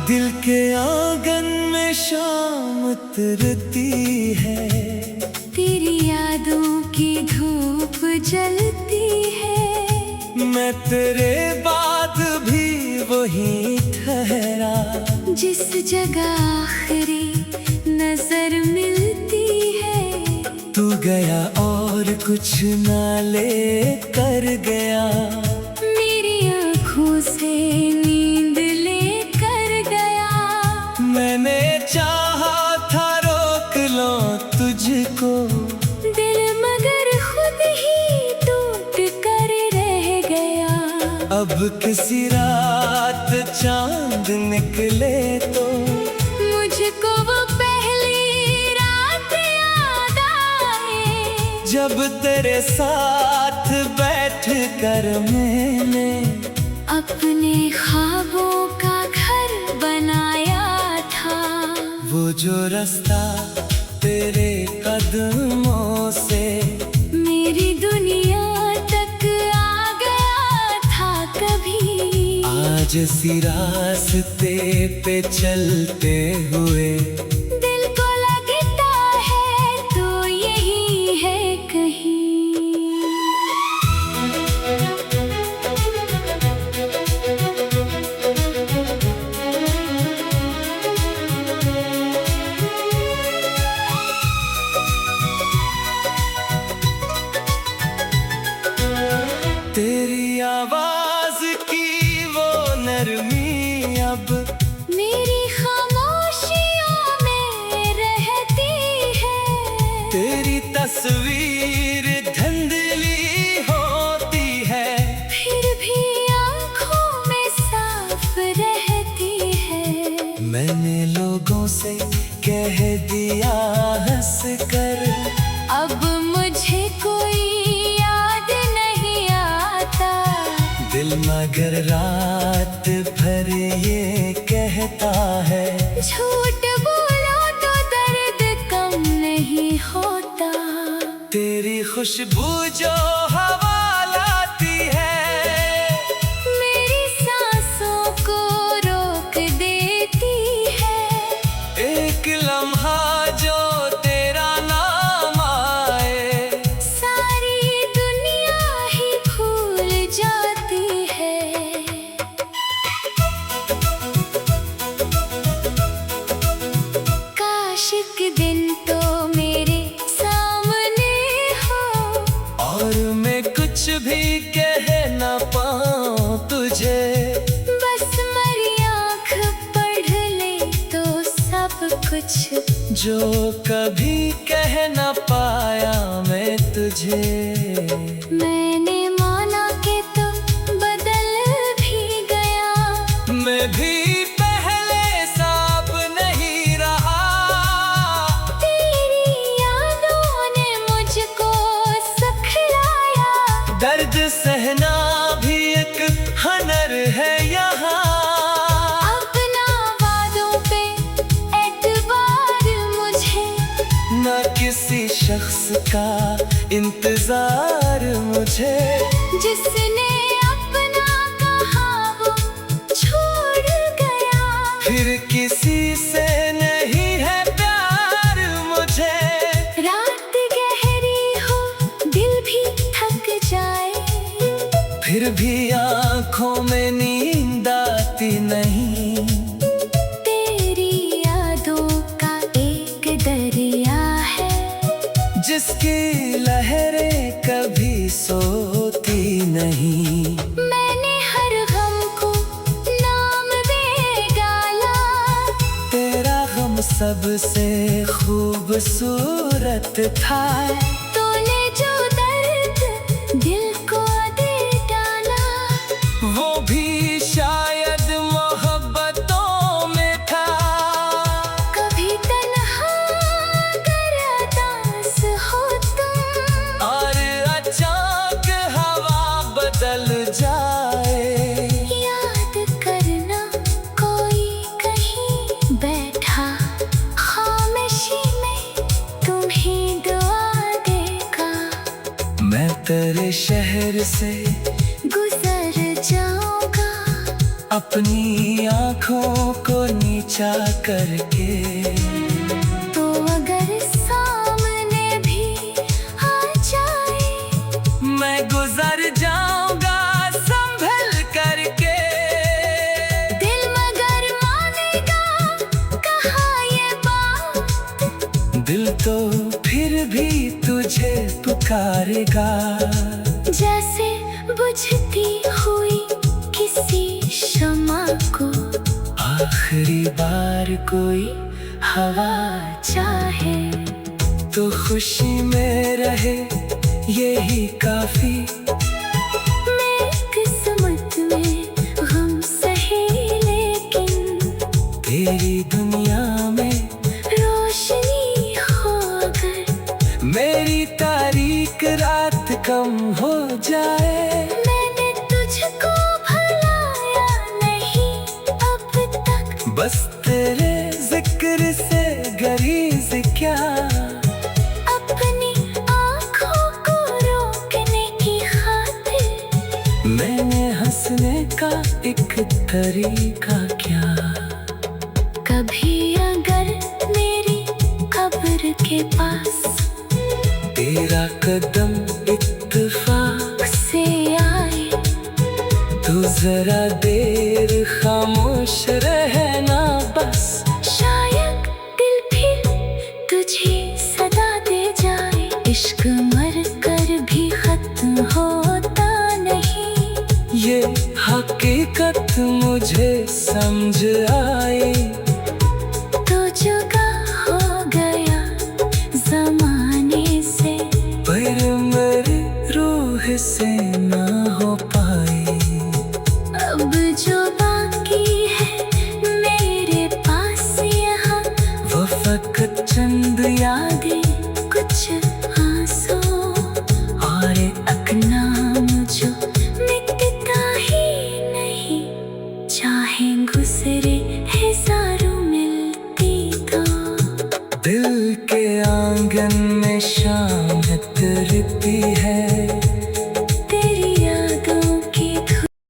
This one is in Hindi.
दिल के आंगन में शाम उतरती है, तेरी यादों की धूप जलती है। मैं तेरे बाद भी वहीं ठहरा, जिस जगह आखिरी नजर मिलती है। तू गया और कुछ ना ले कर गया, मेरी आँखों से नींद ले कर गया। मैंने चाहा था रोक लो तुझको, दिल मगर खुद ही टूट कर रह गया। अब किसी रात चांद निकले तो मुझको वो पहली रात याद आए, जब तेरे साथ बैठ कर मैंने अपने ख्वाबों का घर बनाया था। वो जो रास्ता तेरे कदमों से मेरी दुनिया तक आ गया था कभी। आज इसी रास्ते पे चलते हुए दिल को लगता है तो यही है कहीं। तेरी आवाज की वो नरमी अब मेरी खामोशियों में रहती है। तेरी तस्वीर धुंधली होती है, फिर भी आँखों में साफ रहती है। मैंने लोगों से कह दिया हंस कर, अब मुझे कोई याद नहीं आता। दिल मगर रात भर ये कहता है, झूठ बोलो तो दर्द कम नहीं होता। तेरी खुशबू जो हवा लाती है, मेरी सांसों को रोक देती है। एक लम्हा जो तेरा नाम आए, सारी दुनिया ही भूल जाती है। काश एक दिन तो मेरे सामने हो, और मैं कुछ भी कह न पाऊं तुझे। बस मेरी आँख पढ़ ले तो सब कुछ जो कभी कह न पाया मैं तुझे। मैंने माना कि तू बदल भी गया। मैं भी पहले साब नहीं रहा, तेरी यादों ने मुझको सिखलाया। दर्द सहना भी एक हुनर है यहाँ। अपना वादों पे एतबार मुझे, न किसी शख्स का इंतजार मुझे। जिसने अपना कहा वो छोड़ गया। फिर किसी से नहीं है प्यार मुझे। रात गहरी हो दिल भी थक जाए, फिर भी आँखों में नींद आती नहीं। तेरी यादों का एक दरिया है, जिसकी लहरें कभी सोती नहीं। मैंने हर गम को नाम दे डाला। तेरा गम सबसे खूबसूरत था, तूने जो दर्द दिल को दे डाला। वो भी शायद मोहब्बतों में था। कभी तन्हा कर उदास हो तुम, और अचानक हवा बदल जाए। याद करना कोई कहीं बैठा खामोशी में तुम्हें दुआ देगा। मैं तेरे शहर से गुजर जाऊंगा, अपनी आँखों को नीचा करके। तो अगर सामने भी आ जाए मैं गुजर जाऊंगा संभल करके। दिल मगर मानेगा कहाँ ये बात, दिल तो फिर भी तुझे पुकारेगा। जैसे बुझती हुई किसी शमा को आखिरी बार कोई हवा चाहे। तो खुशी में रहे यही काफी। मेरी किस्मत में गम सही लेकिन तेरी दुनिया में रोशनी हो अगर, मेरी तारीख रात कम हो जाए। मैंने तुझको भुलाया नहीं अब तक, बस तेरे जिक्र से गरीज क्या। अपनी आँखों को रोकने की खातिर मैंने हंसने का एक तरीका क्या। कभी अगर मेरी कब्र के पास तेरा कदम इत्तेफाक से आए, तो जरा देर खामोश रहना बस। शायद दिल फिर तुझे सदा दे जाए। इश्क मर कर भी खत्म होता नहीं, ये हकीकत मुझे समझ आई।